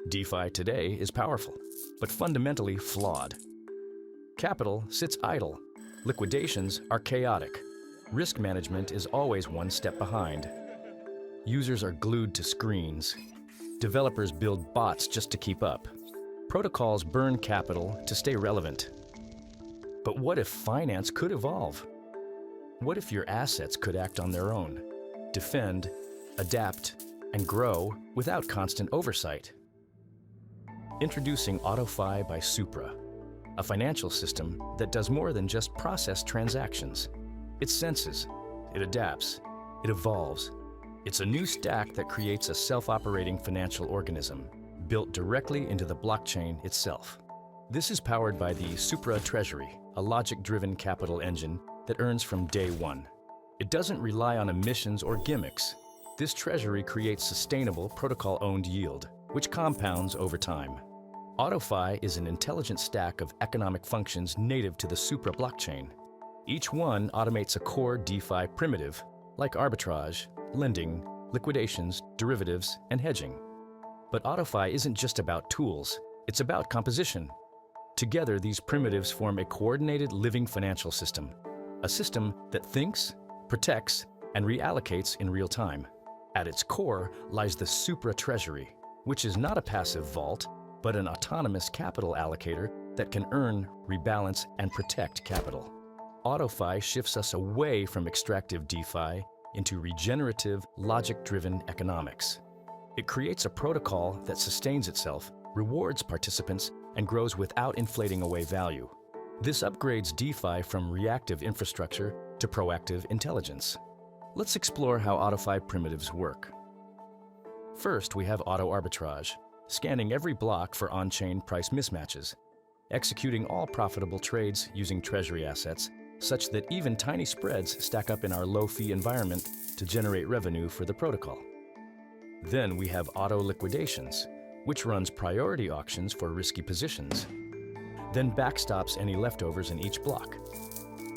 DeFi today is powerful, but fundamentally flawed. Capital sits idle. Liquidations are chaotic. Risk management is always one step behind. Users are glued to screens. Developers build bots just to keep up. Protocols burn capital to stay relevant. But what if finance could evolve? What if your assets could act on their own, defend, adapt, and grow without constant oversight? Introducing AutoFi by Supra, a financial system that does more than just process transactions. It senses, it adapts, it evolves. It's a new stack that creates a self-operating financial organism, built directly into the blockchain itself. This is powered by the Supra Treasury, a logic-driven capital engine that earns from day one. It doesn't rely on emissions or gimmicks. This treasury creates sustainable protocol-owned yield, which compounds over time. AutoFi is an intelligent stack of economic functions native to the Supra blockchain. Each one automates a core DeFi primitive, like arbitrage, lending, liquidations, derivatives, and hedging. But AutoFi isn't just about tools, it's about composition. Together, these primitives form a coordinated living financial system, a system that thinks, protects, and reallocates in real time. At its core lies the Supra Treasury, which is not a passive vault, but an autonomous capital allocator that can earn, rebalance, and protect capital. AutoFi shifts us away from extractive DeFi into regenerative, logic-driven economics. It creates a protocol that sustains itself, rewards participants, and grows without inflating away value. This upgrades DeFi from reactive infrastructure to proactive intelligence. Let's explore how AutoFi primitives work. First, we have auto arbitrage, scanning every block for on-chain price mismatches, executing all profitable trades using treasury assets, such that even tiny spreads stack up in our low-fee environment to generate revenue for the protocol. Then we have auto liquidations, which runs priority auctions for risky positions, then backstops any leftovers in each block,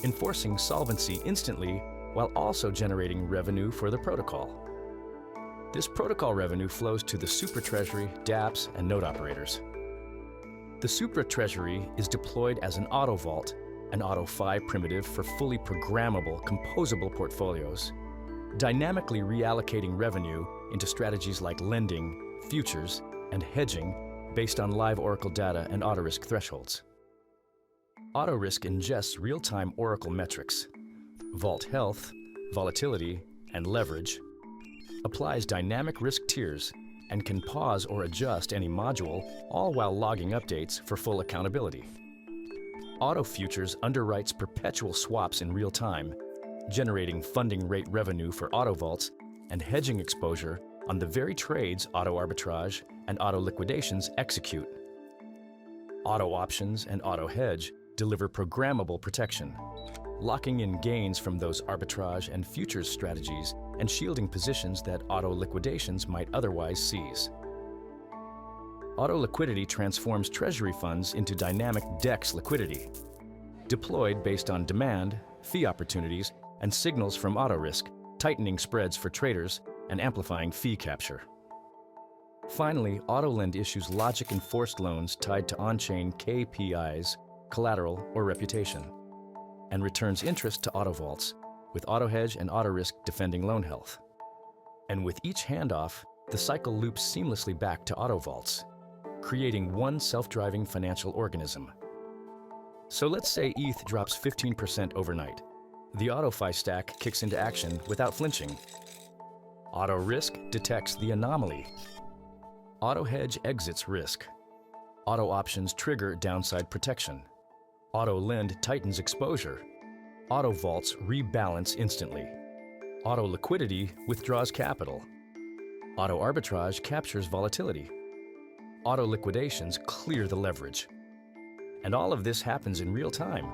enforcing solvency instantly while also generating revenue for the protocol. This protocol revenue flows to the Supra Treasury, dApps, and node operators. The Supra Treasury is deployed as an auto vault, an AutoFi primitive for fully programmable, composable portfolios, dynamically reallocating revenue into strategies like lending, futures, and hedging based on live Oracle data and auto-risk thresholds. Auto-risk ingests real-time Oracle metrics, vault health, volatility, and leverage, applies dynamic risk tiers, and can pause or adjust any module, all while logging updates for full accountability. Auto Futures underwrites perpetual swaps in real time, generating funding rate revenue for auto vaults and hedging exposure on the very trades auto arbitrage and auto liquidations execute. Auto options and auto hedge deliver programmable protection, locking in gains from those arbitrage and futures strategies and shielding positions that auto liquidations might otherwise seize. Auto liquidity transforms treasury funds into dynamic DEX liquidity, deployed based on demand, fee opportunities, and signals from auto risk, tightening spreads for traders and amplifying fee capture. Finally, AutoLend issues logic-enforced loans tied to on-chain KPIs, collateral, or reputation, and returns interest to auto vaults, with AutoHedge and AutoRisk defending loan health. And with each handoff, the cycle loops seamlessly back to auto vaults, creating one self-driving financial organism. So let's say ETH drops 15% overnight. The AutoFi stack kicks into action without flinching. AutoRisk detects the anomaly. AutoHedge exits risk. Auto options trigger downside protection. AutoLend tightens exposure. Auto vaults rebalance instantly. Auto liquidity withdraws capital. Auto arbitrage captures volatility. Auto liquidations clear the leverage. And all of this happens in real time.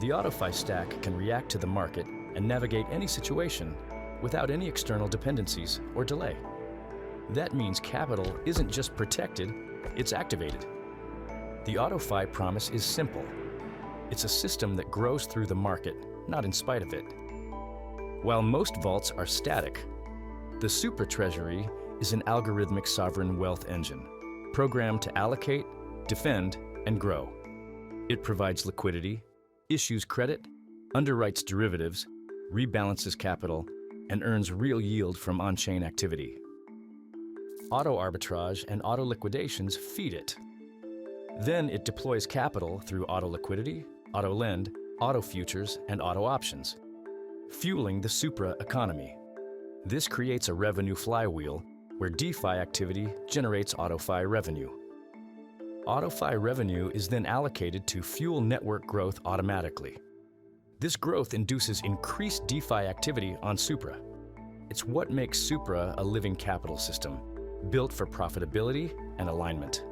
The AutoFi stack can react to the market and navigate any situation without any external dependencies or delay. That means capital isn't just protected, it's activated. The AutoFi promise is simple. It's a system that grows through the market, not in spite of it. While most vaults are static, the Supra Treasury is an algorithmic sovereign wealth engine, programmed to allocate, defend, and grow. It provides liquidity, issues credit, underwrites derivatives, rebalances capital, and earns real yield from on-chain activity. Auto arbitrage and auto liquidations feed it. Then it deploys capital through auto liquidity, auto lend, auto futures, and auto options, fueling the Supra economy. This creates a revenue flywheel where DeFi activity generates AutoFi revenue. AutoFi revenue is then allocated to fuel network growth automatically. This growth induces increased DeFi activity on Supra. It's what makes Supra a living capital system, built for profitability and alignment.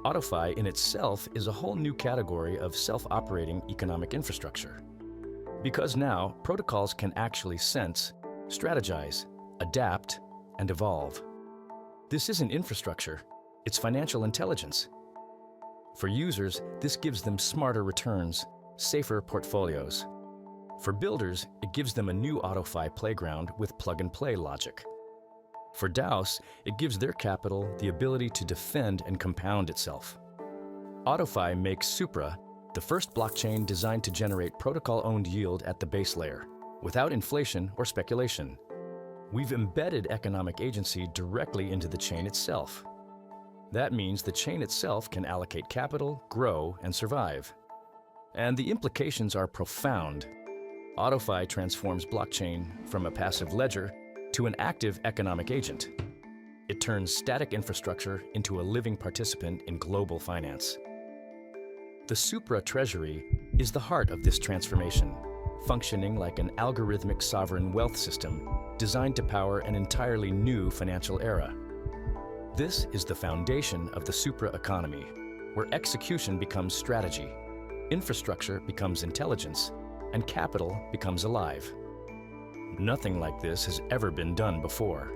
AutoFi in itself is a whole new category of self-operating economic infrastructure. Because now, protocols can actually sense, strategize, adapt, and evolve. This isn't infrastructure, it's financial intelligence. For users, this gives them smarter returns, safer portfolios. For builders, it gives them a new AutoFi playground with plug-and-play logic. For DAOs, it gives their capital the ability to defend and compound itself. AutoFi makes Supra the first blockchain designed to generate protocol-owned yield at the base layer, without inflation or speculation. We've embedded economic agency directly into the chain itself. That means the chain itself can allocate capital, grow, and survive. And the implications are profound. AutoFi transforms blockchain from a passive ledger to an active economic agent. It turns static infrastructure into a living participant in global finance. The Supra Treasury is the heart of this transformation, functioning like an algorithmic sovereign wealth system designed to power an entirely new financial era. This is the foundation of the Supra economy, where execution becomes strategy, infrastructure becomes intelligence, and capital becomes alive. Nothing like this has ever been done before.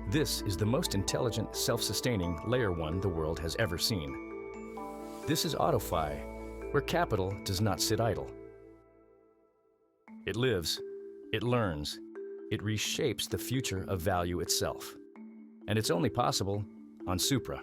This is the most intelligent, self-sustaining Layer 1 the world has ever seen. This is AutoFi, where capital does not sit idle. It lives, it learns, it reshapes the future of value itself. And it's only possible on Supra.